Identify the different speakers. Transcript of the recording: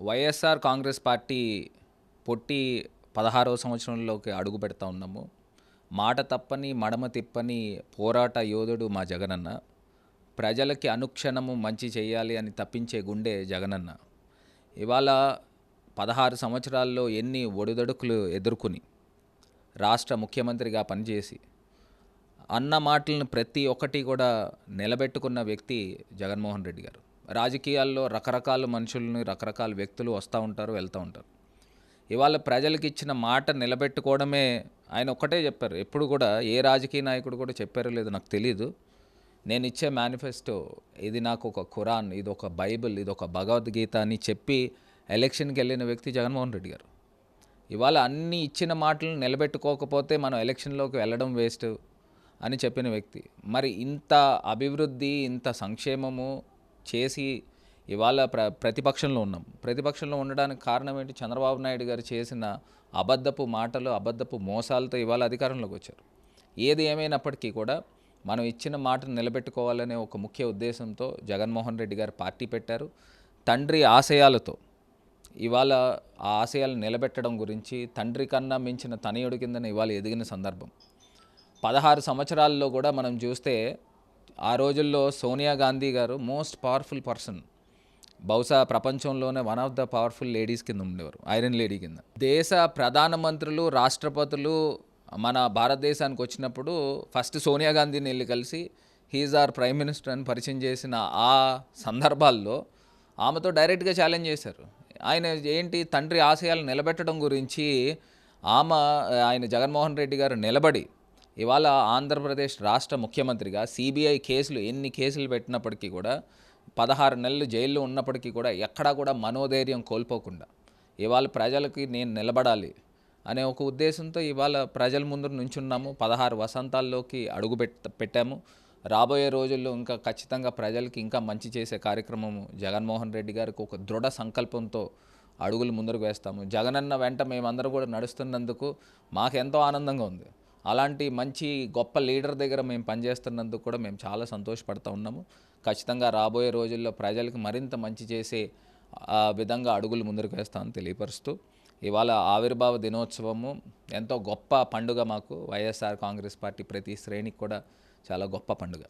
Speaker 1: YSR Congress party పొట్టి 16వ సంవత్సరంలోకి అడుగు పెడతా ఉన్నాము. మాట తప్పని మడమ తిప్పని పోరాట యోధుడు మా జగనన్న. ప్రజలకి అనుక్షణము మంచి చేయాలి అని తప్పించే గుండె జగనన్న. ఇవాళ 16 సంవత్సరాల్లో ఎన్ని ఒడిదొడుకులు ఎదుర్కొని రాష్ట్ర ముఖ్యమంత్రిగా పనిచేసి అన్న మాటలను ప్రతి ఒక్కటి కూడా నిలబెట్టుకున్న వ్యక్తి జగన్మోహన్ రెడ్డి గారు. రాజకీయాల్లో రకరకాల మనుషులని రకరకాల వ్యక్తులు వస్తూ ఉంటారు, వెళ్తూ ఉంటారు. ఇవాళ ప్రజలకు ఇచ్చిన మాట నిలబెట్టుకోవడమే ఆయన ఒక్కటే చెప్పారు. ఎప్పుడు కూడా ఏ రాజకీయ నాయకుడు కూడా చెప్పారో లేదో నాకు తెలియదు. నేను ఇచ్చే మేనిఫెస్టో ఇది నాకు ఒక ఖురాన్, ఇది ఒక బైబిల్, ఇది ఒక భగవద్గీత అని చెప్పి ఎలక్షన్కి వెళ్ళిన వ్యక్తి జగన్మోహన్ రెడ్డి గారు. ఇవాళ అన్ని ఇచ్చిన మాటలను నిలబెట్టుకోకపోతే మనం ఎలక్షన్లోకి వెళ్ళడం వేస్ట్ అని చెప్పిన వ్యక్తి. మరి ఇంత అభివృద్ధి, ఇంత సంక్షేమము చేసి ఇవాళ ప్రతిపక్షంలో ఉన్నాం. ప్రతిపక్షంలో ఉండడానికి కారణం ఏంటి? చంద్రబాబు నాయుడు గారు చేసిన అబద్ధపు మాటలు, అబద్ధపు మోసాలతో ఇవాళ అధికారంలోకి వచ్చారు. ఏది ఏమైనప్పటికీ కూడా మనం ఇచ్చిన మాటను నిలబెట్టుకోవాలనే ఒక ముఖ్య ఉద్దేశంతో జగన్మోహన్ రెడ్డి గారు పార్టీ పెట్టారు. తండ్రి ఆశయాలతో ఇవాళ ఆ ఆశయాలను నిలబెట్టడం గురించి తండ్రి కన్నా మించిన తనయుడి కిందన ఇవాళ ఎదిగిన సందర్భం. 16 సంవత్సరాల్లో కూడా మనం చూస్తే ఆ రోజుల్లో సోనియా గాంధీ గారు మోస్ట్ పవర్ఫుల్ పర్సన్, బహుశా ప్రపంచంలోనే one of the powerful ladies కింద ఉండేవారు, ఐరన్ లేడీ కింద. దేశ ప్రధానమంత్రులు, రాష్ట్రపతులు మన భారతదేశానికి వచ్చినప్పుడు ఫస్ట్ సోనియా గాంధీని వెళ్ళి కలిసి హీజ్ ఆర్ ప్రైమ్ మినిస్టర్ అని పరిచయం చేసిన ఆ సందర్భాల్లో ఆమెతో డైరెక్ట్గా ఛాలెంజ్ చేశారు. ఆయన ఏంటి తండ్రి ఆశయాలు నిలబెట్టడం గురించి ఆయన జగన్మోహన్ రెడ్డి గారు నిలబడి ఇవాళ ఆంధ్రప్రదేశ్ రాష్ట్ర ముఖ్యమంత్రిగా సిబిఐ కేసులు ఎన్ని కేసులు పెట్టినప్పటికీ కూడా 16 నెలలు జైల్లో ఉన్నప్పటికీ కూడా ఎక్కడా కూడా మనోధైర్యం కోల్పోకుండా ఇవాళ ప్రజలకి నేను నిలబడాలి అనే ఒక ఉద్దేశంతో ఇవాళ ప్రజల ముందు నుంచున్నాము. 16 వసంతాల్లోకి అడుగు పెట్టాము. రాబోయే రోజుల్లో ఇంకా ఖచ్చితంగా ప్రజలకి ఇంకా మంచి చేసే కార్యక్రమము జగన్మోహన్ రెడ్డి గారికి ఒక దృఢ సంకల్పంతో అడుగులు ముందుకు వేస్తాము. జగనన్న వెంట మేమందరం కూడా నడుస్తున్నందుకు మాకెంతో ఆనందంగా ఉంది. అలాంటి మంచి గొప్ప లీడర్ దగ్గర మేము పనిచేస్తున్నందుకు కూడా మేము చాలా సంతోషపడుతూ ఉన్నాము. ఖచ్చితంగా రాబోయే రోజుల్లో ప్రజలకు మరింత మంచి చేసే విధంగా అడుగులు ముందుకు వేస్తామని తెలియపరుస్తూ ఇవాళ ఆవిర్భావ దినోత్సవము ఎంతో గొప్ప పండుగ. మాకు వైఎస్ఆర్ కాంగ్రెస్ పార్టీ ప్రతి శ్రేణికి కూడా చాలా గొప్ప పండుగ.